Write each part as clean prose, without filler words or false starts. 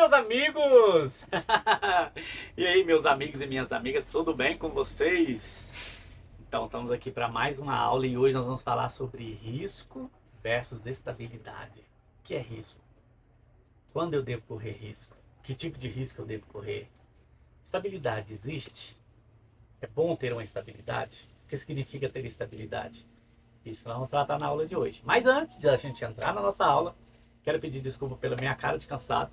meus amigos! E aí, meus amigos e minhas amigas, tudo bem com vocês? Então, estamos aqui para mais uma aula e hoje nós vamos falar sobre risco versus estabilidade. O que é risco? Quando eu devo correr risco? Que tipo de risco eu devo correr? Estabilidade existe? É bom ter uma estabilidade? O que significa ter estabilidade? Isso que nós vamos tratar na aula de hoje. Mas antes de a gente entrar na nossa aula, quero pedir desculpa pela minha cara de cansado.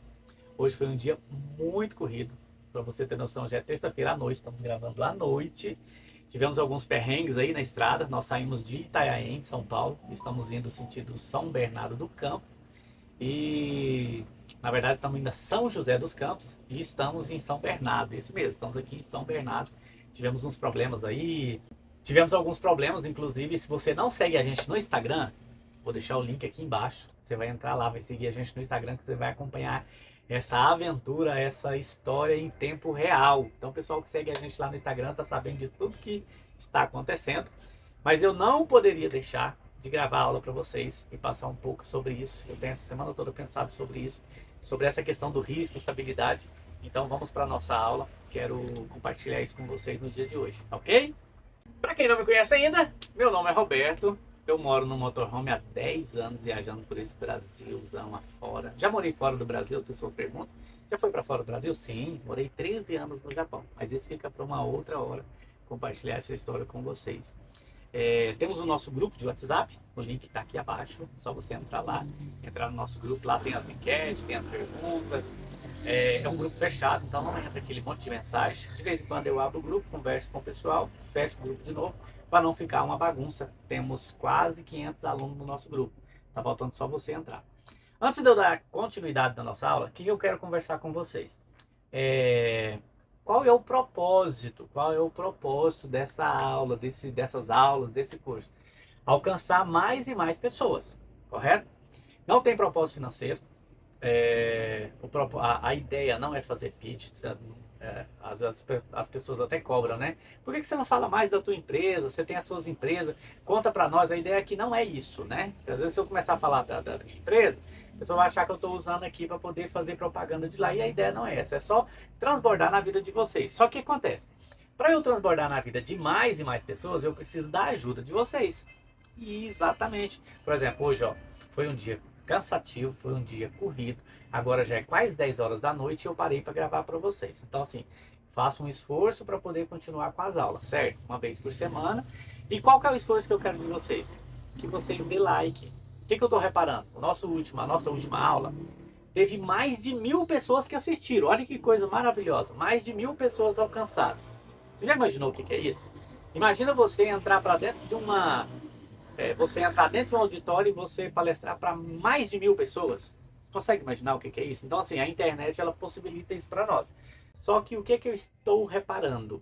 Hoje foi um dia muito corrido. Para você ter noção, já é terça-feira à noite, estamos gravando à noite. Tivemos alguns perrengues aí na estrada. Nós saímos de Itanhaém, São Paulo. Estamos indo sentido São Bernardo do Campo. E, na verdade, estamos indo a São José dos Campos e estamos em São Bernardo. Esse mesmo, estamos aqui em São Bernardo. Tivemos uns problemas aí. Tivemos alguns problemas, inclusive, se você não segue a gente no Instagram, vou deixar o link aqui embaixo. Você vai entrar lá, vai seguir a gente no Instagram, que você vai acompanhar essa aventura, essa história em tempo real. Então, o pessoal que segue a gente lá no Instagram está sabendo de tudo que está acontecendo. Mas eu não poderia deixar de gravar a aula para vocês e passar um pouco sobre isso. Eu tenho essa semana toda pensado sobre isso, sobre essa questão do risco e estabilidade. Então, vamos para a nossa aula. Quero compartilhar isso com vocês no dia de hoje, ok? Para quem não me conhece ainda, meu nome é Roberto. Eu moro no motorhome há 10 anos, viajando por esse Brasilzão afora. Já morei fora do Brasil, as pessoas perguntam. Já foi para fora do Brasil? Sim, morei 13 anos no Japão. Mas isso fica para uma outra hora, compartilhar essa história com vocês. Temos o nosso grupo de WhatsApp, o link está aqui abaixo, só você entrar lá, entrar no nosso grupo, lá tem as enquetes, tem as perguntas, é um grupo fechado, então não entra aquele monte de mensagem. De vez em quando eu abro o grupo, converso com o pessoal, fecho o grupo de novo, para não ficar uma bagunça. Temos quase 500 alunos no nosso grupo, tá faltando só você entrar. Antes de eu dar continuidade na nossa aula, o que eu quero conversar com vocês? Qual é o propósito? Qual é o propósito dessa aula, dessas aulas, desse curso? Alcançar mais e mais pessoas, correto? Não tem propósito financeiro. A ideia não é fazer pitch. As pessoas até cobram, né? Por que você não fala mais da tua empresa? Você tem as suas empresas, conta para nós. A ideia aqui não é isso, né? Às vezes se eu começar a falar da minha empresa, a pessoa vai achar que eu estou usando aqui para poder fazer propaganda de lá. E a ideia não é essa, é só transbordar na vida de vocês. Só que o que acontece? Para eu transbordar na vida de mais e mais pessoas, eu preciso da ajuda de vocês. E exatamente. Por exemplo, hoje ó, foi um dia cansativo, foi um dia corrido. Agora já é quase 10 horas da noite e eu parei para gravar para vocês. Então assim, faço um esforço para poder continuar com as aulas, certo? Uma vez por semana. E qual que é o esforço que eu quero de vocês? Que vocês dê like. O que eu estou reparando? A nossa última aula teve mais de 1000 pessoas que assistiram. Olha que coisa maravilhosa. Mais de 1000 pessoas alcançadas. Você já imaginou o que é isso? Imagina você entrar para dentro de você entrar dentro de um auditório e você palestrar para mais de 1000 pessoas. Consegue imaginar o que é isso? Então, assim, a internet ela possibilita isso para nós. Só que o que eu estou reparando?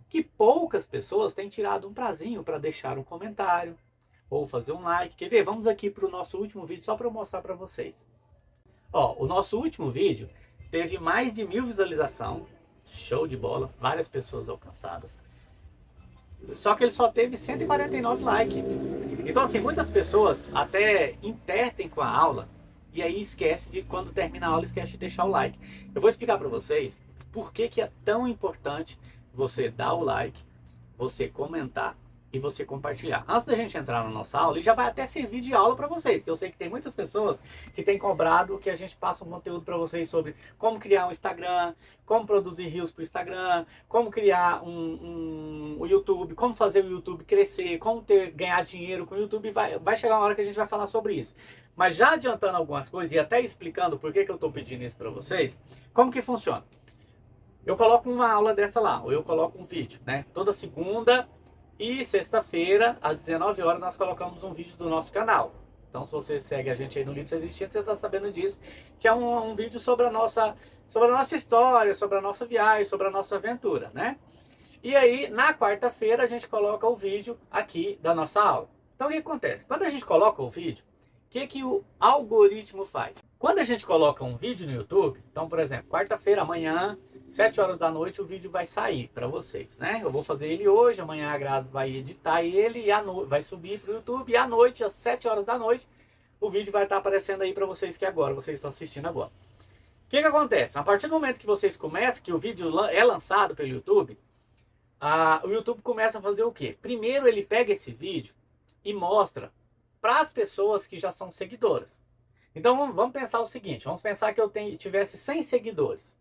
Que poucas pessoas têm tirado um prazinho para deixar um comentário ou fazer um like. Quer ver? Vamos aqui para o nosso último vídeo só para eu mostrar para vocês. Ó, o nosso último vídeo teve mais de 1000 visualizações. Show de bola, várias pessoas alcançadas. Só que ele só teve 149 likes. Então, assim, muitas pessoas até intertem com a aula e aí esquece de, quando termina a aula, esquece de deixar o like. Eu vou explicar para vocês por que é tão importante você dar o like, você comentar e você compartilhar. Antes da gente entrar na nossa aula, e já vai até servir de aula para vocês, que eu sei que tem muitas pessoas que têm cobrado que a gente passe um conteúdo para vocês sobre como criar um Instagram, como produzir reels para o Instagram, como criar um YouTube, como fazer o YouTube crescer, como ganhar dinheiro com o YouTube. Vai chegar uma hora que a gente vai falar sobre isso. Mas já adiantando algumas coisas e até explicando por que eu estou pedindo isso para vocês, como que funciona? Eu coloco uma aula dessa lá, ou eu coloco um vídeo, né? Toda segunda e sexta-feira, às 19 horas, nós colocamos um vídeo do nosso canal. Então, se você segue a gente aí no Livros Existindo, você está sabendo disso, que é um vídeo sobre a nossa história, sobre a nossa viagem, sobre a nossa aventura, né? E aí, na quarta-feira, a gente coloca o vídeo aqui da nossa aula. Então, o que acontece? Quando a gente coloca o vídeo, o que o algoritmo faz? Quando a gente coloca um vídeo no YouTube, então, por exemplo, quarta-feira, amanhã, 7 horas da noite, o vídeo vai sair para vocês, né? Eu vou fazer ele hoje, amanhã a Grazi vai editar ele e vai subir para o YouTube. E à noite, às 7 horas da noite, o vídeo vai estar aparecendo aí para vocês que agora, vocês estão assistindo agora. que acontece? A partir do momento que vocês começam, que o vídeo é lançado pelo YouTube, o YouTube começa a fazer o quê? Primeiro ele pega esse vídeo e mostra para as pessoas que já são seguidoras. Então vamos pensar o seguinte, vamos pensar que eu tivesse 100 seguidores.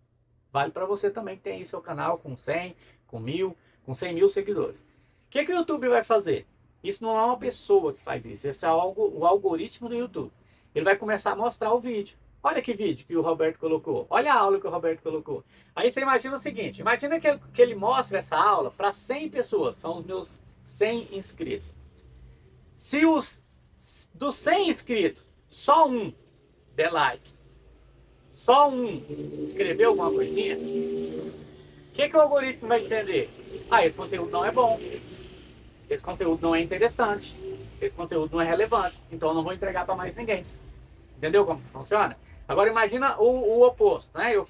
Vale para você também que tem aí seu canal com 100, com 1000, com 100 mil seguidores. O que o YouTube vai fazer? Isso não é uma pessoa que faz isso, esse é o algoritmo do YouTube. Ele vai começar a mostrar o vídeo. Olha que vídeo que o Roberto colocou. Olha a aula que o Roberto colocou. Aí você imagina o seguinte. Imagina que ele mostra essa aula para 100 pessoas. São os meus 100 inscritos. Se dos 100 inscritos, só um der like, só um escreveu alguma coisinha, o que o algoritmo vai entender? Esse conteúdo não é bom. Esse conteúdo não é interessante. Esse conteúdo não é relevante. Então eu não vou entregar para mais ninguém. Entendeu como funciona? Agora imagina o oposto, né? Eu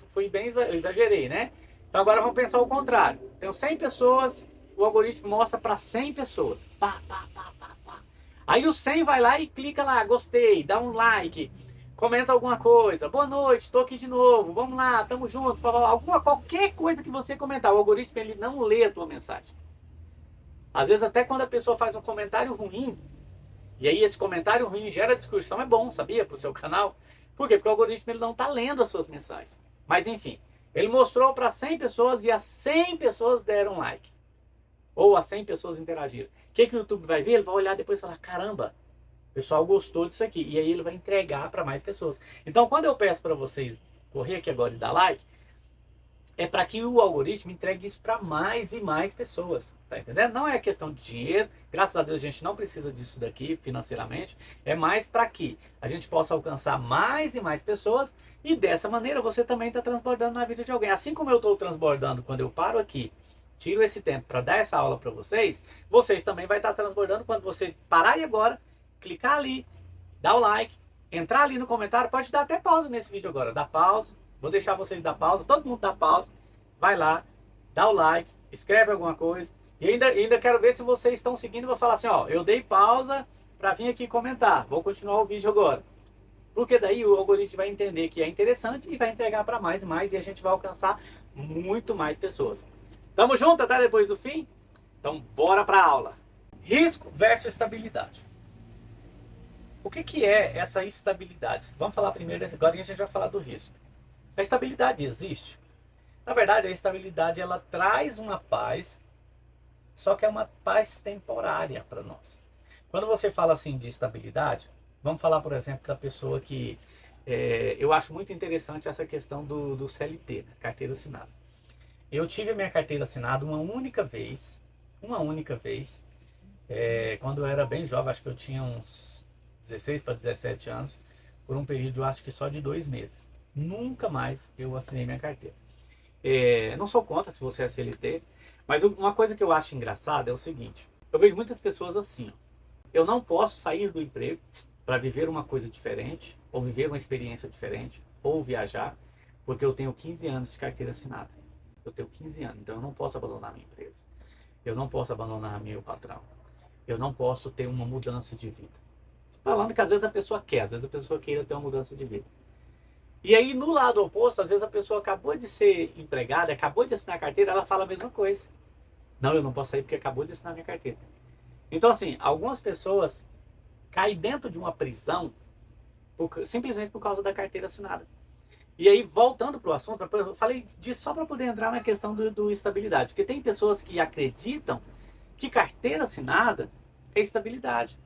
exagerei, né? Então agora vamos pensar o contrário. Tenho 100 pessoas, o algoritmo mostra para 100 pessoas. Pá, pá, pá, pá, pá. Aí o 100 vai lá e clica lá, gostei, dá um like, comenta alguma coisa. Boa noite, estou aqui de novo, vamos lá, tamo junto. Qualquer coisa que você comentar, o algoritmo ele não lê a tua mensagem. Às vezes até quando a pessoa faz um comentário ruim, e aí esse comentário ruim gera discussão, é bom, sabia, para o seu canal. Por quê? Porque o algoritmo ele não está lendo as suas mensagens. Mas enfim, ele mostrou para 100 pessoas e as 100 pessoas deram like. Ou as 100 pessoas interagiram. O que o YouTube vai ver? Ele vai olhar depois e falar, caramba, o pessoal gostou disso aqui. E aí ele vai entregar para mais pessoas. Então quando eu peço para vocês correr aqui agora e dar like, é para que o algoritmo entregue isso para mais e mais pessoas, tá entendendo? Não é questão de dinheiro, graças a Deus a gente não precisa disso daqui financeiramente, é mais para que a gente possa alcançar mais e mais pessoas e dessa maneira você também está transbordando na vida de alguém. Assim como eu estou transbordando quando eu paro aqui, tiro esse tempo para dar essa aula para vocês, vocês também vai estar transbordando quando você parar aí agora, clicar ali, dar o like, entrar ali no comentário, pode dar até pausa nesse vídeo agora, dá pausa. Vou deixar vocês dar pausa, todo mundo dá pausa, vai lá, dá o like, escreve alguma coisa. E ainda quero ver se vocês estão seguindo. Vou falar assim, ó, eu dei pausa para vir aqui comentar. Vou continuar o vídeo agora. Porque daí o algoritmo vai entender que é interessante e vai entregar para mais e mais. E a gente vai alcançar muito mais pessoas. Tamo junto até depois do fim? Então bora para a aula. Risco versus estabilidade. O que é essa estabilidade? Vamos falar primeiro, agora a gente vai falar do risco. A estabilidade existe? Na verdade, a estabilidade ela traz uma paz, só que é uma paz temporária para nós. Quando você fala assim de estabilidade, vamos falar, por exemplo, da pessoa que... eu acho muito interessante essa questão do CLT, né? Carteira assinada. Eu tive a minha carteira assinada uma única vez, quando eu era bem jovem, acho que eu tinha uns 16 para 17 anos, por um período, eu acho que só de 2 meses. Nunca mais eu assinei minha carteira. Não sou contra se você é CLT, mas uma coisa que eu acho engraçada é o seguinte. Eu vejo muitas pessoas assim, ó, eu não posso sair do emprego para viver uma coisa diferente, ou viver uma experiência diferente, ou viajar, porque eu tenho 15 anos de carteira assinada. Eu tenho 15 anos, então eu não posso abandonar a minha empresa. Eu não posso abandonar meu patrão. Eu não posso ter uma mudança de vida. Falando que às vezes a pessoa quer, às vezes a pessoa queira ter uma mudança de vida. E aí, no lado oposto, às vezes a pessoa acabou de ser empregada, acabou de assinar a carteira, ela fala a mesma coisa. Não, eu não posso sair porque acabou de assinar a minha carteira. Então, assim, algumas pessoas caem dentro de uma prisão simplesmente por causa da carteira assinada. E aí, voltando para o assunto, eu falei disso só para poder entrar na questão do estabilidade. Porque tem pessoas que acreditam que carteira assinada é estabilidade.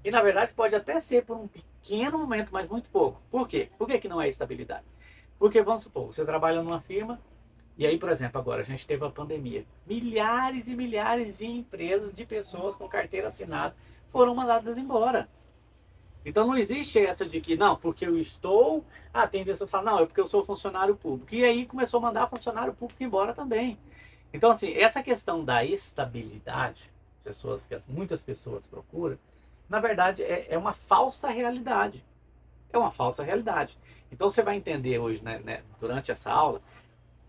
E na verdade pode até ser por um pequeno momento, mas muito pouco. Por quê? Por que não é estabilidade? Porque vamos supor, você trabalha numa firma, e aí, por exemplo, agora a gente teve a pandemia. Milhares e milhares de empresas, de pessoas com carteira assinada foram mandadas embora. Então não existe essa de que, não, porque eu estou... tem pessoas que falam, não, é porque eu sou funcionário público. E aí começou a mandar funcionário público embora também. Então, assim, essa questão da estabilidade, muitas pessoas procuram, na verdade, é uma falsa realidade. É uma falsa realidade. Então você vai entender hoje, né, durante essa aula,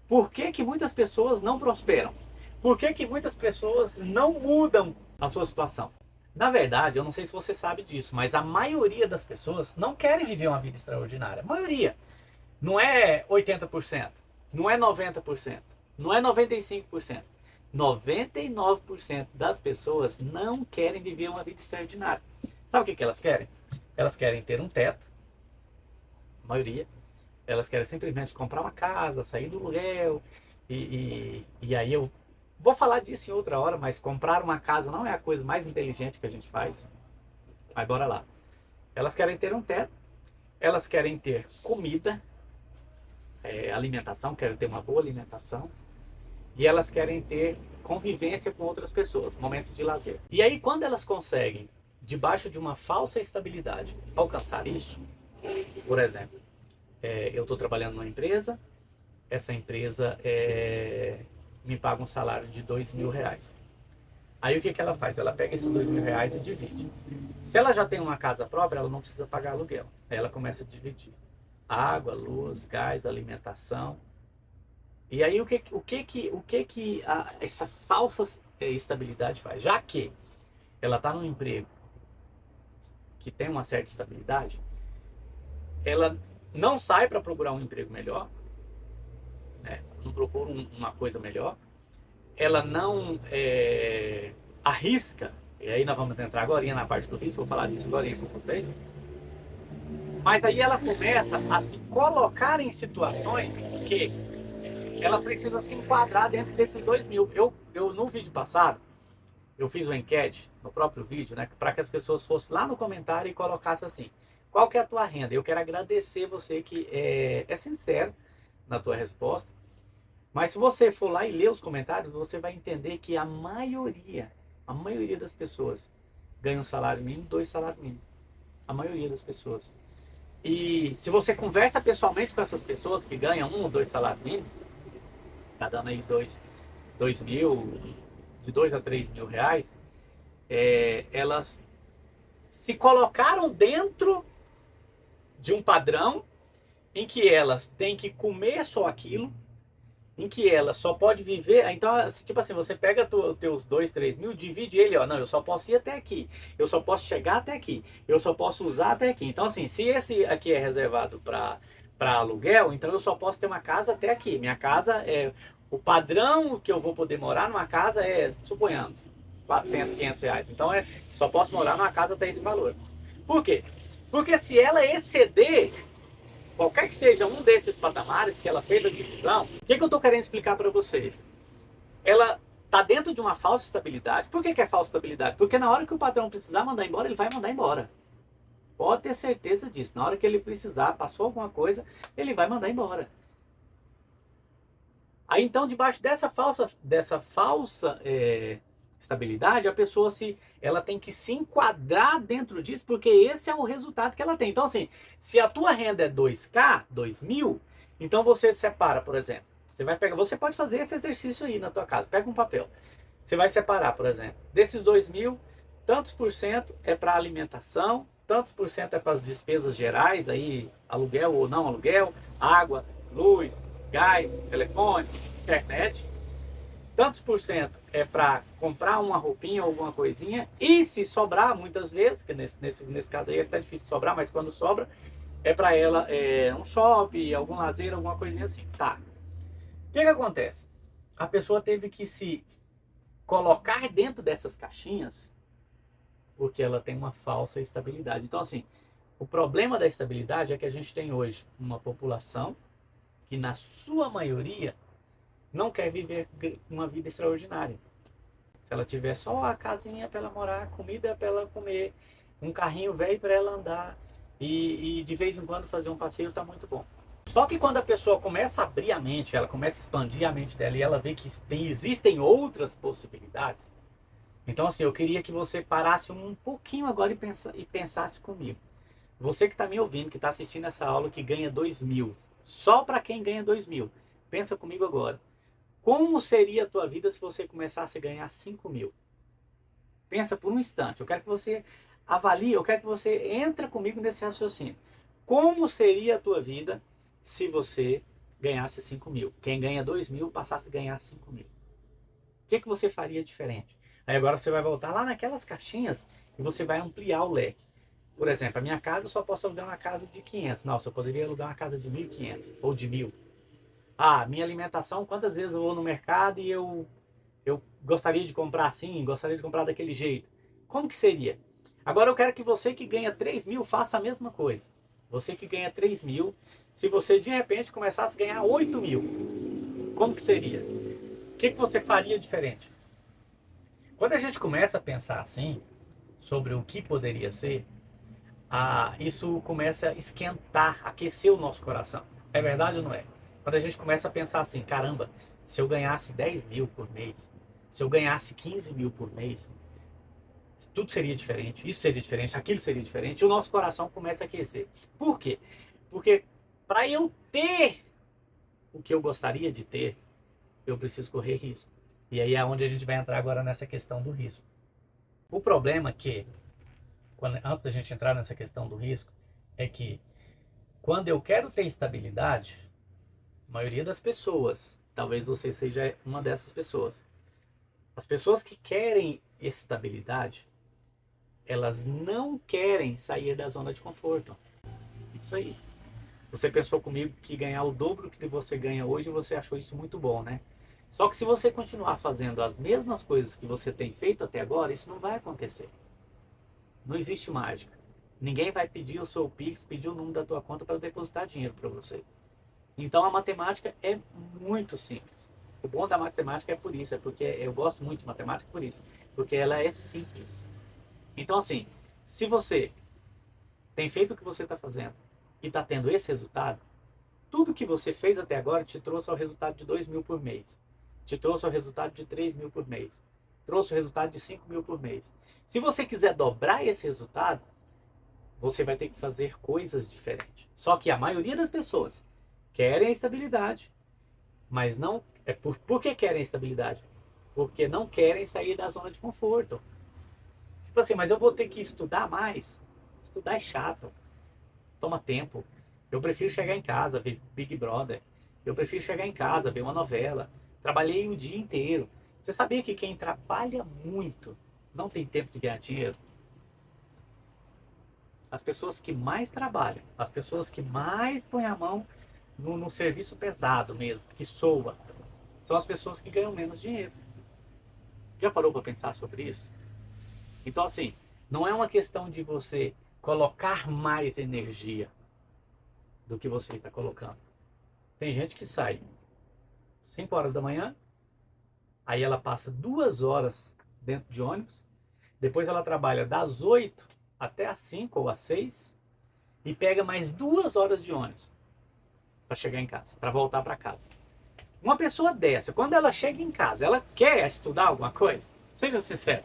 por que muitas pessoas não prosperam. Por que muitas pessoas não mudam a sua situação. Na verdade, eu não sei se você sabe disso, mas a maioria das pessoas não querem viver uma vida extraordinária. A maioria. Não é 80%, não é 90%, não é 95%. 99% das pessoas não querem viver uma vida extraordinária. Sabe o que elas querem? Elas querem ter um teto, a maioria. Elas querem simplesmente comprar uma casa, sair do aluguel. E aí eu vou falar disso em outra hora, mas comprar uma casa não é a coisa mais inteligente que a gente faz. Mas bora lá. Elas querem ter um teto, elas querem ter comida, alimentação, querem ter uma boa alimentação. E elas querem ter convivência com outras pessoas, momentos de lazer. E aí, quando elas conseguem, debaixo de uma falsa estabilidade, alcançar isso, por exemplo, eu estou trabalhando numa empresa, essa empresa me paga um salário de R$ 2.000. Aí o que ela faz? Ela pega esses R$ 2.000 e divide. Se ela já tem uma casa própria, ela não precisa pagar aluguel. Aí ela começa a dividir. Água, luz, gás, alimentação. E aí o que essa falsa estabilidade faz? Já que ela está num emprego que tem uma certa estabilidade, ela não sai para procurar um emprego melhor, né? Não procura uma coisa melhor, ela não arrisca, e aí nós vamos entrar agora na parte do risco, vou falar disso agora com vocês, mas aí ela começa a se colocar em situações que ela precisa se enquadrar dentro desses 2.000. Eu no vídeo passado, eu fiz uma enquete no próprio vídeo, né, para que as pessoas fossem lá no comentário e colocassem assim: qual que é a tua renda? Eu quero agradecer você que é sincero na tua resposta. Mas se você for lá e ler os comentários, você vai entender que a maioria das pessoas ganha um salário mínimo, 2 salários mínimos. A maioria das pessoas. E se você conversa pessoalmente com essas pessoas que ganham 1 ou 2 salários mínimos, tá dando aí 2.000, de 2 a 3.000 reais, elas se colocaram dentro de um padrão em que elas têm que comer só aquilo, em que ela só pode viver. Então, tipo assim, você pega teus 2, 3 mil, divide ele, ó, não, eu só posso ir até aqui, eu só posso chegar até aqui, eu só posso usar até aqui. Então, assim, se esse aqui é reservado para aluguel, então eu só posso ter uma casa até aqui. Minha casa o padrão que eu vou poder morar numa casa suponhamos, 400, 500 reais. Então, só posso morar numa casa até esse valor. Por quê? Porque se ela exceder qualquer que seja um desses patamares que ela fez a divisão, o que eu estou querendo explicar para vocês? Ela está dentro de uma falsa estabilidade. Por que é falsa estabilidade? Porque na hora que o patrão precisar mandar embora, ele vai mandar embora. Pode ter certeza disso. Na hora que ele precisar, passou alguma coisa, ele vai mandar embora. Aí então, debaixo dessa falsa estabilidade, a pessoa ela tem que se enquadrar dentro disso, porque esse é o resultado que ela tem. Então, assim, se a tua renda é 2.000, 2.000, então você separa, por exemplo, você pode fazer esse exercício aí na tua casa, pega um papel. Você vai separar, por exemplo, desses 2.000, tantos por cento é para alimentação, tantos por cento é para as despesas gerais, aí aluguel ou não aluguel, água, luz, gás, telefone, internet. Tantos por cento é para comprar uma roupinha ou alguma coisinha. E se sobrar, muitas vezes, que nesse caso aí é até difícil sobrar, mas quando sobra, é para ela um shopping, algum lazer, alguma coisinha assim. Tá. O que acontece? A pessoa teve que se colocar dentro dessas caixinhas porque ela tem uma falsa estabilidade. Então, assim, o problema da estabilidade é que a gente tem hoje uma população que, na sua maioria, não quer viver uma vida extraordinária. Se ela tiver só a casinha para ela morar, comida para ela comer, um carrinho velho para ela andar e de vez em quando fazer um passeio, está muito bom. Só que quando a pessoa começa a abrir a mente, ela começa a expandir a mente dela e ela vê que existem outras possibilidades. Então, assim, eu queria que você parasse um pouquinho agora e pensasse comigo. Você que está me ouvindo, que está assistindo essa aula, que ganha 2.000, só para quem ganha 2.000, pensa comigo agora. Como seria a tua vida se você começasse a ganhar 5.000? Pensa por um instante. Eu quero que você avalie, eu quero que você entre comigo nesse raciocínio. Como seria a tua vida se você ganhasse 5.000? Quem ganha 2.000 passasse a ganhar 5.000. O que você faria diferente? Aí agora você vai voltar lá naquelas caixinhas e você vai ampliar o leque. Por exemplo, a minha casa eu só posso alugar uma casa de 500. Nossa, eu poderia alugar uma casa de 1.500 ou de 1.000. Ah, minha alimentação, quantas vezes eu vou no mercado e eu gostaria de comprar assim, gostaria de comprar daquele jeito. Como que seria? Agora eu quero que você que ganha 3.000 faça a mesma coisa. Você que ganha 3.000, se você de repente começasse a ganhar 8.000, como que seria? O que você faria diferente? Quando a gente começa a pensar assim, sobre o que poderia ser, isso começa a esquentar, aquecer o nosso coração. É verdade ou não é? Quando a gente começa a pensar assim, caramba, se eu ganhasse 10.000 por mês, se eu ganhasse 15.000 por mês, tudo seria diferente, isso seria diferente, aquilo seria diferente, e o nosso coração começa a aquecer. Por quê? Porque para eu ter o que eu gostaria de ter, eu preciso correr risco. E aí é onde a gente vai entrar agora nessa questão do risco. O problema é que, antes da gente entrar nessa questão do risco, é que quando eu quero ter estabilidade, a maioria das pessoas, talvez você seja uma dessas pessoas, as pessoas que querem estabilidade, elas não querem sair da zona de conforto. Isso aí. Você pensou comigo que ganhar o dobro que você ganha hoje, você achou isso muito bom, né? Só que se você continuar fazendo as mesmas coisas que você tem feito até agora, isso não vai acontecer. Não existe mágica. Ninguém vai pedir o seu Pix, pedir o número da tua conta para depositar dinheiro para você. Então a matemática é muito simples. O bom da matemática é por isso, é porque eu gosto muito de matemática por isso, porque ela é simples. Então assim, se você tem feito o que você está fazendo e está tendo esse resultado, tudo que você fez até agora te trouxe ao resultado de 2.000 por mês, te trouxe ao resultado de 3.000 por mês, trouxe o resultado de 5.000 por mês. Se você quiser dobrar esse resultado, você vai ter que fazer coisas diferentes. Só que a maioria das pessoas querem a estabilidade, mas não... Por que querem a estabilidade? Porque não querem sair da zona de conforto. Tipo assim, mas eu vou ter que estudar mais. Estudar é chato. Toma tempo. Eu prefiro chegar em casa, ver Big Brother. Eu prefiro chegar em casa, ver uma novela. Trabalhei o dia inteiro. Você sabia que quem trabalha muito não tem tempo de ganhar dinheiro? As pessoas que mais trabalham, as pessoas que mais põem a mão no serviço pesado mesmo, que soa, são as pessoas que ganham menos dinheiro. Já parou para pensar sobre isso? Então assim, não é uma questão de você colocar mais energia do que você está colocando. Tem gente que sai 5 horas da manhã, aí ela passa 2 horas dentro de ônibus, depois ela trabalha das 8 até as 5 ou às 6 e pega mais 2 horas de ônibus para chegar em casa, para voltar para casa. Uma pessoa dessa, quando ela chega em casa, ela quer estudar alguma coisa? Seja sincero.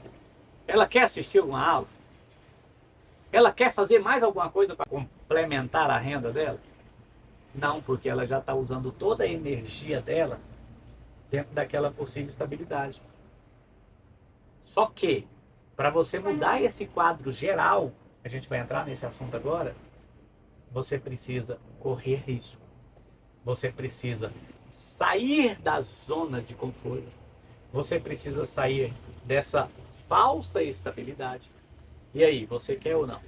Ela quer assistir alguma aula? Ela quer fazer mais alguma coisa para complementar a renda dela? Não, porque ela já está usando toda a energia dela dentro daquela possível estabilidade. Só que, para você mudar esse quadro geral, a gente vai entrar nesse assunto agora, você precisa correr risco. Você precisa sair da zona de conforto. Você precisa sair dessa falsa estabilidade. E aí, você quer ou não?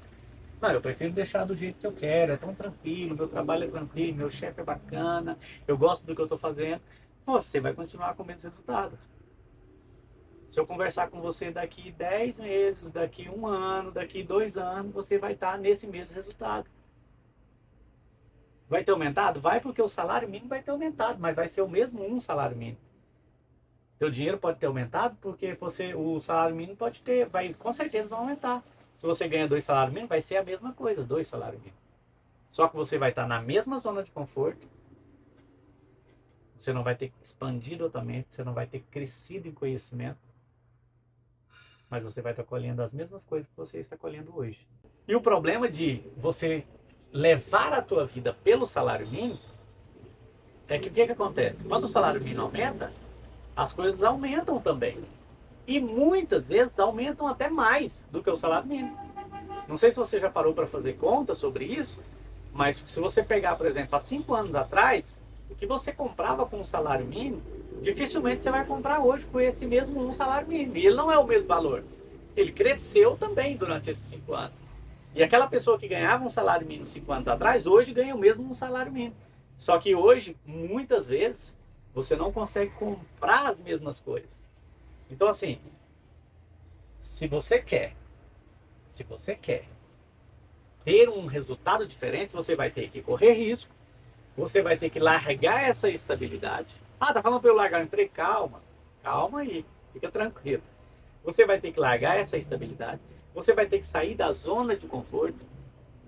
Não, eu prefiro deixar do jeito que eu quero, é tão tranquilo, meu trabalho é tranquilo, meu chefe é bacana, eu gosto do que eu estou fazendo. Você vai continuar com menos resultados. Se eu conversar com você daqui 10 meses, daqui 1 ano, daqui 2 anos, você vai estar nesse mesmo resultado. Vai ter aumentado? Vai, porque o salário mínimo vai ter aumentado, mas vai ser o mesmo salário mínimo. Teu dinheiro pode ter aumentado porque o salário mínimo pode ter, com certeza vai aumentar. Se você ganha 2 salários mínimos, vai ser a mesma coisa, 2 salários mínimos. Só que você vai estar na mesma zona de conforto, você não vai ter expandido totalmente, você não vai ter crescido em conhecimento, mas você vai estar colhendo as mesmas coisas que você está colhendo hoje. E o problema de você levar a tua vida pelo salário mínimo é que o que acontece? Quando o salário mínimo aumenta, as coisas aumentam também. E muitas vezes aumentam até mais do que o salário mínimo. Não sei se você já parou para fazer conta sobre isso, mas se você pegar, por exemplo, há 5 anos atrás, o que você comprava com um salário mínimo, dificilmente você vai comprar hoje com esse mesmo salário mínimo. E ele não é o mesmo valor. Ele cresceu também durante esses 5 anos. E aquela pessoa que ganhava um salário mínimo 5 anos atrás, hoje ganha o mesmo um salário mínimo. Só que hoje, muitas vezes, você não consegue comprar as mesmas coisas. Então, assim, se você quer, se você quer ter um resultado diferente, você vai ter que correr risco, você vai ter que largar essa estabilidade. Ah, tá falando para eu largar o emprego? Calma, calma aí, fica tranquilo. Você vai ter que largar essa estabilidade, você vai ter que sair da zona de conforto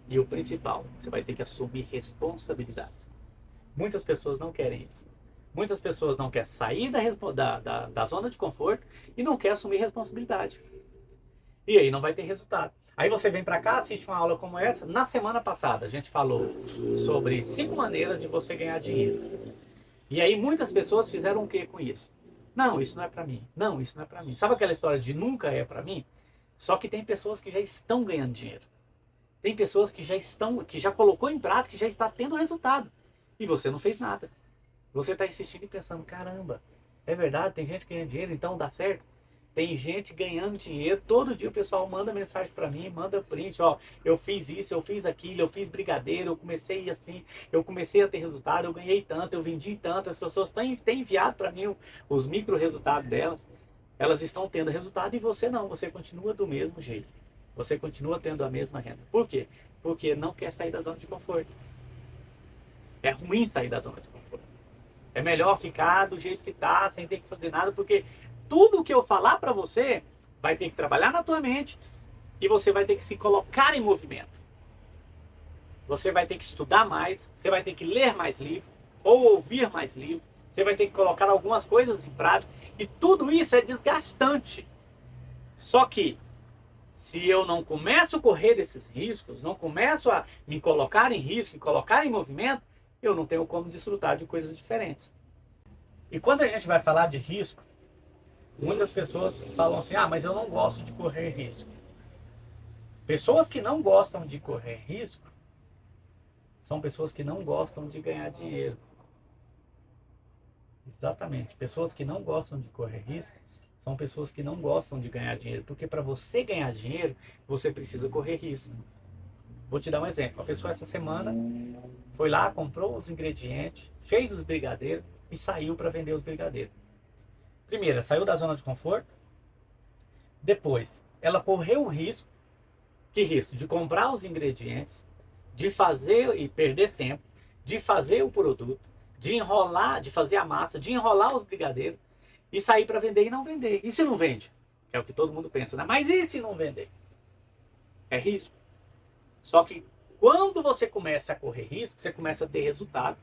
e o principal, você vai ter que assumir responsabilidades. Muitas pessoas não querem isso. Muitas pessoas não querem sair da zona de conforto e não querem assumir responsabilidade. E aí não vai ter resultado. Aí você vem para cá, assiste uma aula como essa. Na semana passada a gente falou sobre 5 maneiras de você ganhar dinheiro. E aí muitas pessoas fizeram o que com isso? Não, isso não é para mim. Não, isso não é para mim. Sabe aquela história de nunca é para mim? Só que tem pessoas que já estão ganhando dinheiro. Tem pessoas que já colocou em prática, que já está tendo resultado. E você não fez nada. Você está insistindo e pensando, caramba, é verdade, tem gente ganhando dinheiro, então dá certo? Tem gente ganhando dinheiro, todo dia o pessoal manda mensagem para mim, manda print, ó, eu fiz isso, eu fiz aquilo, eu fiz brigadeiro, eu comecei assim, eu comecei a ter resultado, eu ganhei tanto, eu vendi tanto, as pessoas têm enviado para mim os micro resultados delas, elas estão tendo resultado e você não, você continua do mesmo jeito, você continua tendo a mesma renda. Por quê? Porque não quer sair da zona de conforto. É ruim sair da zona de conforto. É melhor ficar do jeito que tá, sem ter que fazer nada, porque tudo que eu falar para você vai ter que trabalhar na tua mente e você vai ter que se colocar em movimento. Você vai ter que estudar mais, você vai ter que ler mais livros ou ouvir mais livros, você vai ter que colocar algumas coisas em prática e tudo isso é desgastante. Só que se eu não começo a correr desses riscos, não começo a me colocar em risco e colocar em movimento, eu não tenho como desfrutar de coisas diferentes. E quando a gente vai falar de risco, muitas pessoas falam assim, ah, mas eu não gosto de correr risco. Pessoas que não gostam de correr risco são pessoas que não gostam de ganhar dinheiro. Exatamente. Pessoas que não gostam de correr risco são pessoas que não gostam de ganhar dinheiro. Porque para você ganhar dinheiro, você precisa correr risco. Vou te dar um exemplo. A pessoa essa semana foi lá, comprou os ingredientes, fez os brigadeiros e saiu para vender os brigadeiros. Primeiro, saiu da zona de conforto. Depois, ela correu o risco. Que risco? De comprar os ingredientes, de fazer e perder tempo, de fazer o produto, de enrolar, de fazer a massa, de enrolar os brigadeiros e sair para vender e não vender. E se não vende? Que é o que todo mundo pensa, né? Mas e se não vender? É risco. Só que quando você começa a correr risco, você começa a ter resultado.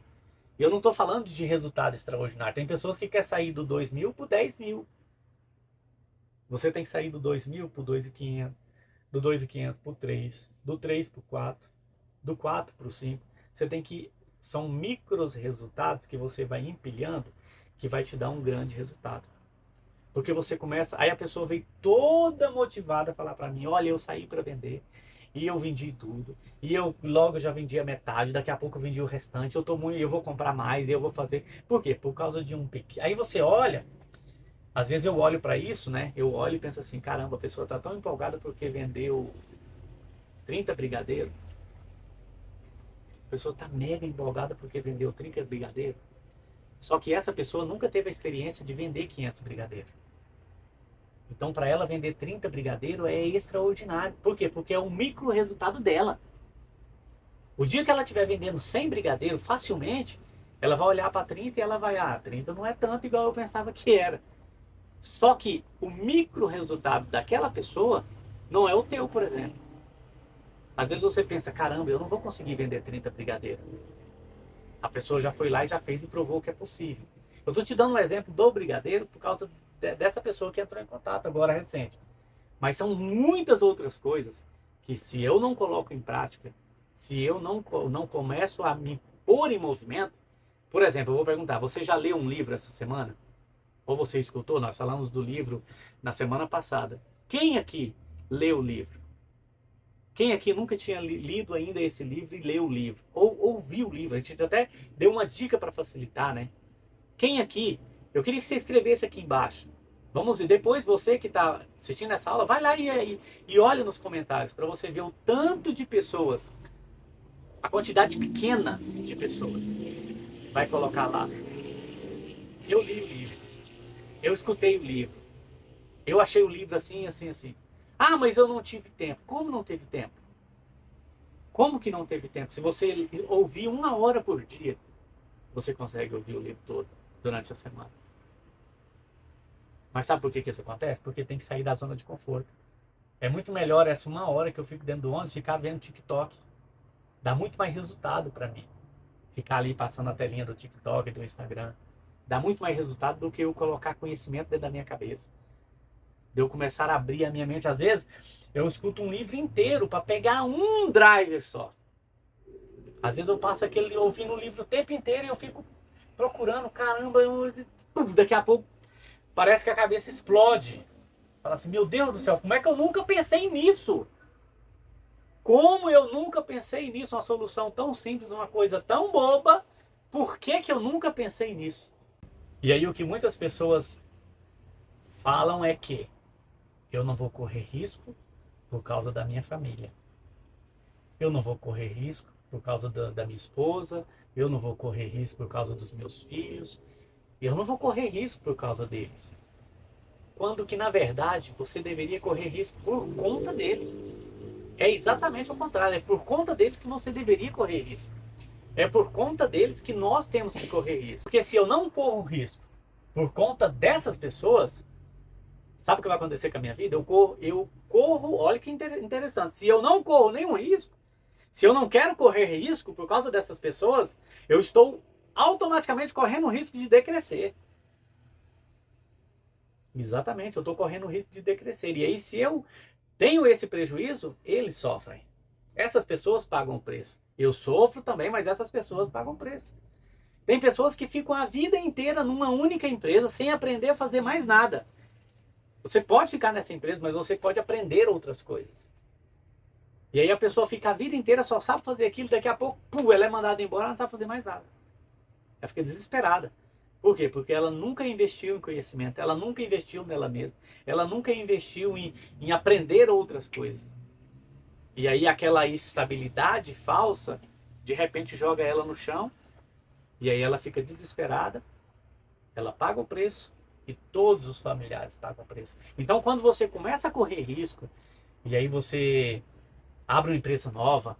E eu não estou falando de resultado extraordinário. Tem pessoas que querem sair do 2.000 para o 10.000. Você tem que sair do 2.000 para o 2.500, do 2.500 para o 3, do 3 para o 4, do 4 para o 5. Você tem que... São micros resultados que você vai empilhando que vai te dar um grande resultado. Porque você começa... Aí a pessoa veio toda motivada a falar para mim, olha, eu saí para vender. E eu vendi tudo. E eu logo já vendi a metade. Daqui a pouco eu vendi o restante. Eu vou comprar mais. E eu vou fazer. Por quê? Por causa de um pequeno. Aí você olha. Às vezes eu olho para isso, né? Eu olho e penso assim: caramba, a pessoa tá tão empolgada porque vendeu 30 brigadeiros. A pessoa tá mega empolgada porque vendeu 30 brigadeiros. Só que essa pessoa nunca teve a experiência de vender 500 brigadeiros. Então, para ela vender 30 brigadeiros é extraordinário. Por quê? Porque é um micro resultado dela. O dia que ela estiver vendendo 100 brigadeiros, facilmente, ela vai olhar para 30 e ela vai, 30 não é tanto igual eu pensava que era. Só que o micro resultado daquela pessoa não é o teu, por exemplo. Às vezes você pensa, caramba, eu não vou conseguir vender 30 brigadeiros. A pessoa já foi lá e já fez e provou que é possível. Eu estou te dando um exemplo do brigadeiro por causa dessa pessoa que entrou em contato agora recente. Mas são muitas outras coisas que se eu não coloco em prática, se eu não começo a me pôr em movimento, por exemplo, eu vou perguntar, você já leu um livro essa semana? Ou você escutou? Nós falamos do livro na semana passada. Quem aqui leu o livro? Quem aqui nunca tinha lido ainda esse livro e leu o livro? Ou ouviu o livro? A gente até deu uma dica para facilitar, né? Quem aqui, eu queria que você escrevesse aqui embaixo. Vamos ver, depois você que está assistindo essa aula, vai lá e olha nos comentários para você ver o tanto de pessoas, a quantidade pequena de pessoas. Vai colocar lá. Eu li o livro, eu escutei o livro, eu achei o livro assim, assim, assim. Ah, mas eu não tive tempo. Como não teve tempo? Como que não teve tempo? Se você ouvir 1 hora por dia, você consegue ouvir o livro todo durante a semana. Mas sabe por que isso acontece? Porque tem que sair da zona de conforto. É muito melhor essa 1 hora que eu fico dentro do ônibus ficar vendo TikTok. Dá muito mais resultado para mim. Ficar ali passando a telinha do TikTok e do Instagram. Dá muito mais resultado do que eu colocar conhecimento dentro da minha cabeça. De eu começar a abrir a minha mente. Às vezes, eu escuto um livro inteiro para pegar um driver só. Às vezes eu passo aquele ouvindo o livro o tempo inteiro e eu fico procurando, caramba, daqui a pouco parece que a cabeça explode. Fala assim, meu Deus do céu, como é que eu nunca pensei nisso? Como eu nunca pensei nisso? Uma solução tão simples, uma coisa tão boba. Por que que eu nunca pensei nisso? E aí o que muitas pessoas falam é que eu não vou correr risco por causa da minha família. Eu não vou correr risco por causa da minha esposa. Eu não vou correr risco por causa dos meus filhos. Eu não vou correr risco por causa deles. Quando que, na verdade, você deveria correr risco por conta deles. É exatamente o contrário. É por conta deles que você deveria correr risco. É por conta deles que nós temos que correr risco. Porque se eu não corro risco por conta dessas pessoas, sabe o que vai acontecer com a minha vida? Eu corro, olha que interessante. Se eu não corro nenhum risco, se eu não quero correr risco por causa dessas pessoas, eu estou automaticamente correndo o risco de decrescer. Exatamente, eu estou correndo o risco de decrescer. E aí, se eu tenho esse prejuízo, eles sofrem. Essas pessoas pagam o preço. Eu sofro também, mas essas pessoas pagam o preço. Tem pessoas que ficam a vida inteira numa única empresa sem aprender a fazer mais nada. Você pode ficar nessa empresa, mas você pode aprender outras coisas. E aí a pessoa fica a vida inteira, só sabe fazer aquilo, daqui a pouco, pum, ela é mandada embora, ela não sabe fazer mais nada. Ela fica desesperada. Por quê? Porque ela nunca investiu em conhecimento, ela nunca investiu nela mesma, ela nunca investiu em aprender outras coisas. E aí aquela estabilidade falsa, de repente joga ela no chão, e aí ela fica desesperada, ela paga o preço, e todos os familiares pagam o preço. Então quando você começa a correr risco, e aí você abre uma empresa nova,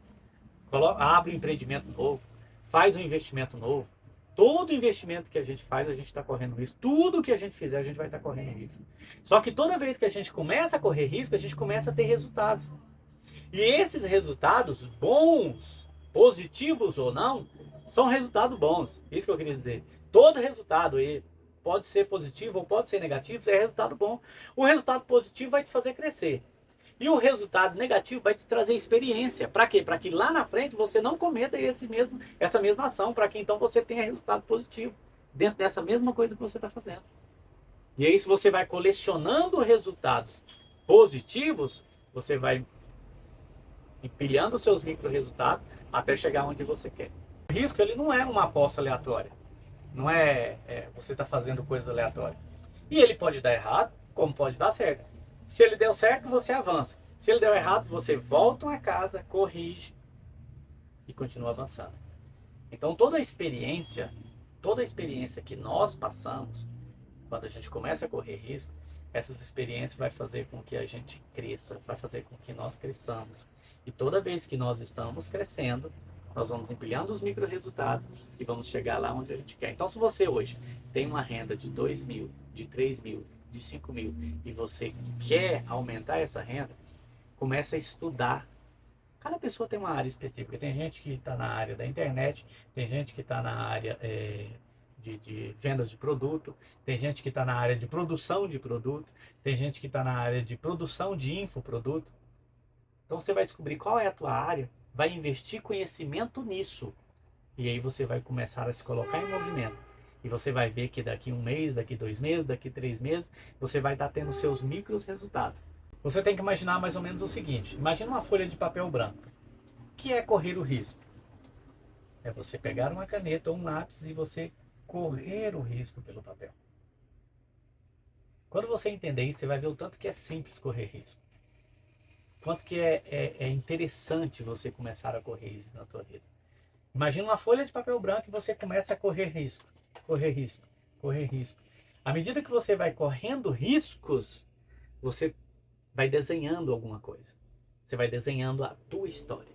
abre um empreendimento novo, faz um investimento novo, todo investimento que a gente faz, a gente está correndo risco. Tudo que a gente fizer, a gente vai estar correndo risco. Só que toda vez que a gente começa a correr risco, a gente começa a ter resultados. E esses resultados, bons, positivos ou não, são resultados bons. Isso que eu queria dizer. Todo resultado pode ser positivo ou pode ser negativo, é resultado bom. O resultado positivo vai te fazer crescer. E o resultado negativo vai te trazer experiência. Para quê? Para que lá na frente você não cometa essa mesma ação, para que então você tenha resultado positivo dentro dessa mesma coisa que você está fazendo. E aí, se você vai colecionando resultados positivos, você vai empilhando os seus micro resultados até chegar onde você quer. O risco ele não é uma aposta aleatória. Não você está fazendo coisas aleatórias. E ele pode dar errado, como pode dar certo. Se ele deu certo, você avança. Se ele deu errado, você volta a casa, corrige e continua avançando. Então toda a experiência que nós passamos, quando a gente começa a correr risco, essas experiências vai fazer com que a gente cresça, vai fazer com que nós cresçamos. E toda vez que nós estamos crescendo, nós vamos empilhando os micro resultados e vamos chegar lá onde a gente quer. Então, se você hoje tem uma renda de 2 mil, de 3 mil, de 5 mil e você quer aumentar essa renda, comece a estudar. Cada pessoa tem uma área específica. Tem gente que está na área da internet, tem gente que está na área de vendas de produto, tem gente que está na área de produção de produto, tem gente que está na área de produção de infoproduto. Então você vai descobrir qual é a tua área, vai investir conhecimento nisso. E aí você vai começar a se colocar em movimento. E você vai ver que daqui 1 mês, daqui 2 meses, daqui 3 meses, você vai estar tendo seus micros resultados. Você tem que imaginar mais ou menos o seguinte. Imagina uma folha de papel branco. O que é correr o risco? É você pegar uma caneta ou um lápis e você correr o risco pelo papel. Quando você entender isso, você vai ver o tanto que é simples correr risco. Quanto que é interessante você começar a correr risco na tua vida. Imagina uma folha de papel branco e você começa a correr risco, correr risco, correr risco. À medida que você vai correndo riscos, você vai desenhando alguma coisa. Você vai desenhando a tua história.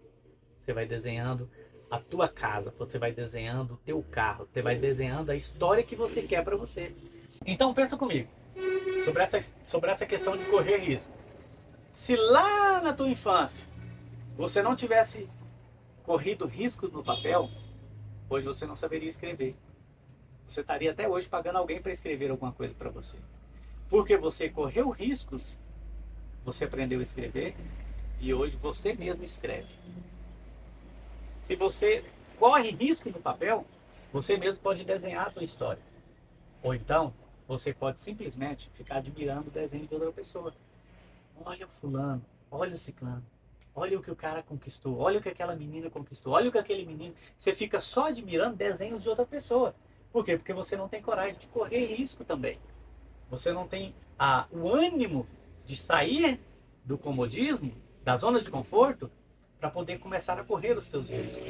Você vai desenhando a tua casa. Você vai desenhando o teu carro. Você vai desenhando a história que você quer para você. Então pensa comigo sobre essa questão de correr risco. Se lá na tua infância você não tivesse corrido riscos no papel, hoje você não saberia escrever. Você estaria até hoje pagando alguém para escrever alguma coisa para você. Porque você correu riscos, você aprendeu a escrever e hoje você mesmo escreve. Se você corre risco no papel, você mesmo pode desenhar a tua história. Ou então, você pode simplesmente ficar admirando o desenho de outra pessoa. Olha o fulano, olha o ciclano, olha o que o cara conquistou, olha o que aquela menina conquistou, olha o que aquele menino... Você fica só admirando desenhos de outra pessoa. Por quê? Porque você não tem coragem de correr risco também. Você não tem o ânimo de sair do comodismo, da zona de conforto, para poder começar a correr os seus riscos.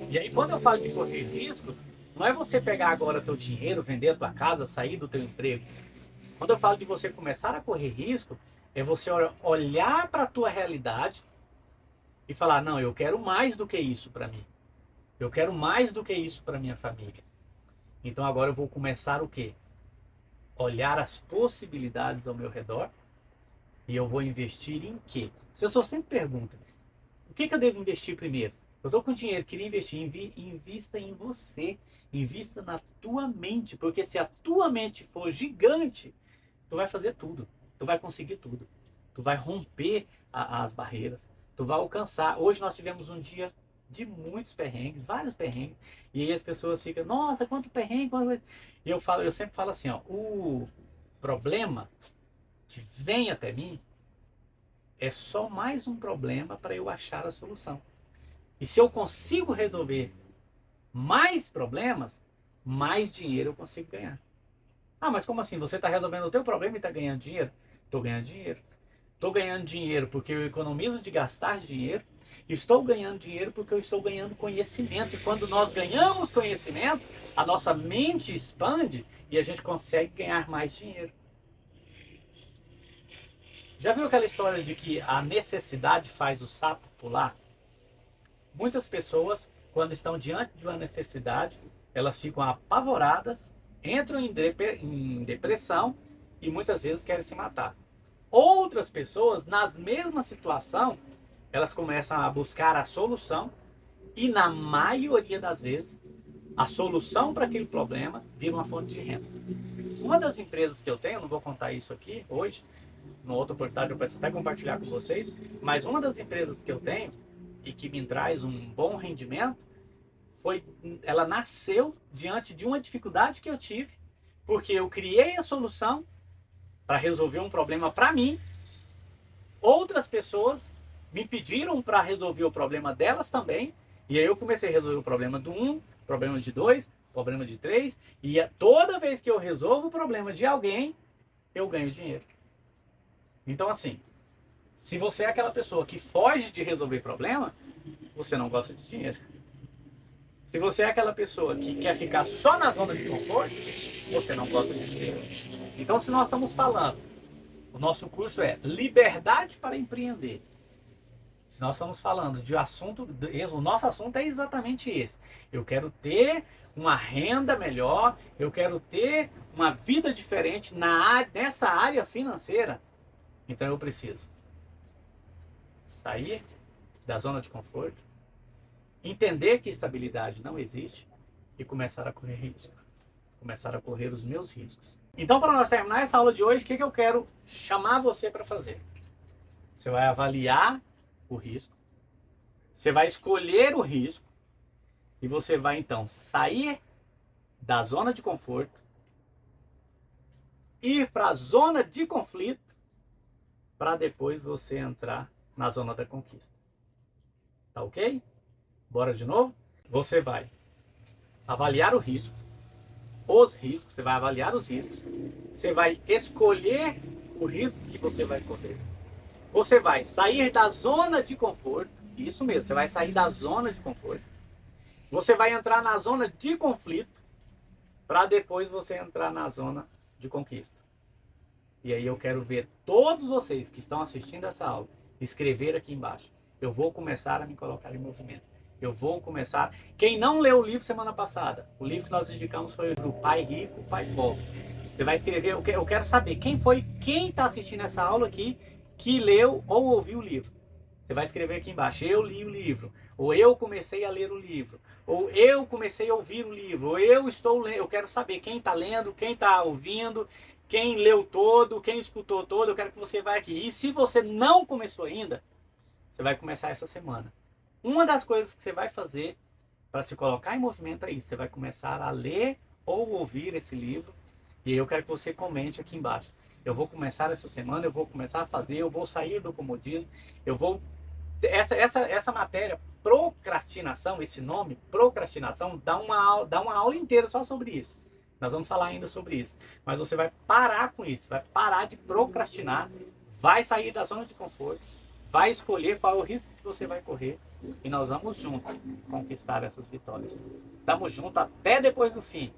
E aí, quando eu falo de correr risco, não é você pegar agora teu dinheiro, vender a tua casa, sair do teu emprego. Quando eu falo de você começar a correr risco, é você olhar para a tua realidade e falar, não, eu quero mais do que isso para mim. Eu quero mais do que isso para minha família. Então agora eu vou começar o quê? Olhar as possibilidades ao meu redor e eu vou investir em quê? As pessoas sempre perguntam, o que eu devo investir primeiro? Eu estou com dinheiro, queria investir. Invista em você. Invista na tua mente. Porque se a tua mente for gigante, tu vai fazer tudo. Tu vai conseguir tudo. Tu vai romper as barreiras. Tu vai alcançar. Hoje nós tivemos um dia de muitos perrengues, vários perrengues. E aí as pessoas ficam, nossa, quanto perrengue. E eu sempre falo assim, ó, o problema que vem até mim é só mais um problema para eu achar a solução. E se eu consigo resolver mais problemas, mais dinheiro eu consigo ganhar. Ah, mas como assim? Você está resolvendo o teu problema e está ganhando dinheiro? Estou ganhando dinheiro. Estou ganhando dinheiro porque eu economizo de gastar dinheiro. Estou ganhando dinheiro porque eu estou ganhando conhecimento. E quando nós ganhamos conhecimento, a nossa mente expande e a gente consegue ganhar mais dinheiro. Já viu aquela história de que a necessidade faz o sapo pular? Muitas pessoas, quando estão diante de uma necessidade, elas ficam apavoradas, entram em depressão e muitas vezes querem se matar. Outras pessoas, na mesma situação, elas começam a buscar a solução e, na maioria das vezes, a solução para aquele problema vira uma fonte de renda. Uma das empresas que eu tenho, não vou contar isso aqui hoje, no outra oportunidade eu posso até compartilhar com vocês, mas uma das empresas que eu tenho e que me traz um bom rendimento, ela nasceu diante de uma dificuldade que eu tive, porque eu criei a solução para resolver um problema para mim, outras pessoas me pediram para resolver o problema delas também, e aí eu comecei a resolver o problema do 1, problema de 2, problema de 3, e toda vez que eu resolvo o problema de alguém, eu ganho dinheiro. Então assim, se você é aquela pessoa que foge de resolver problema, você não gosta de dinheiro. Se você é aquela pessoa que quer ficar só na zona de conforto, você não gosta de dinheiro. Então, se nós estamos falando, o nosso curso é Liberdade para Empreender. Se nós estamos falando de assunto, o nosso assunto é exatamente esse. Eu quero ter uma renda melhor, eu quero ter uma vida diferente nessa área financeira. Então eu preciso sair da zona de conforto, entender que estabilidade não existe e começar a correr risco. Começar a correr os meus riscos. Então, para nós terminar essa aula de hoje, o que eu quero chamar você para fazer? Você vai avaliar o risco, você vai escolher o risco e você vai então sair da zona de conforto, ir para a zona de conflito, para depois você entrar na zona da conquista. Tá ok? Bora de novo? Você vai avaliar o risco, os riscos, você vai avaliar os riscos, você vai escolher o risco que você vai correr. Você vai sair da zona de conforto, isso mesmo, você vai sair da zona de conforto. Você vai entrar na zona de conflito, para depois você entrar na zona de conquista. E aí eu quero ver todos vocês que estão assistindo essa aula escrever aqui embaixo. Eu vou começar a me colocar em movimento. Eu vou começar... Quem não leu o livro semana passada, o livro que nós indicamos foi o Pai Rico, Pai Pobre. Você vai escrever, eu quero saber quem está assistindo essa aula aqui, que leu ou ouviu o livro. Você vai escrever aqui embaixo, eu li o livro, ou eu comecei a ler o livro, ou eu comecei a ouvir o livro, ou eu estou lendo. Eu quero saber quem está lendo, quem está ouvindo, quem leu todo, quem escutou todo. Eu quero que você vá aqui. E se você não começou ainda, você vai começar essa semana. Uma das coisas que você vai fazer para se colocar em movimento é isso. Você vai começar a ler ou ouvir esse livro. E eu quero que você comente aqui embaixo. Eu vou começar essa semana, eu vou começar a fazer, eu vou sair do comodismo, eu vou... Essa matéria, procrastinação, esse nome, procrastinação, dá uma aula inteira só sobre isso. Nós vamos falar ainda sobre isso. Mas você vai parar com isso, vai parar de procrastinar, vai sair da zona de conforto, vai escolher qual é o risco que você vai correr e nós vamos juntos conquistar essas vitórias. Estamos juntos até depois do fim.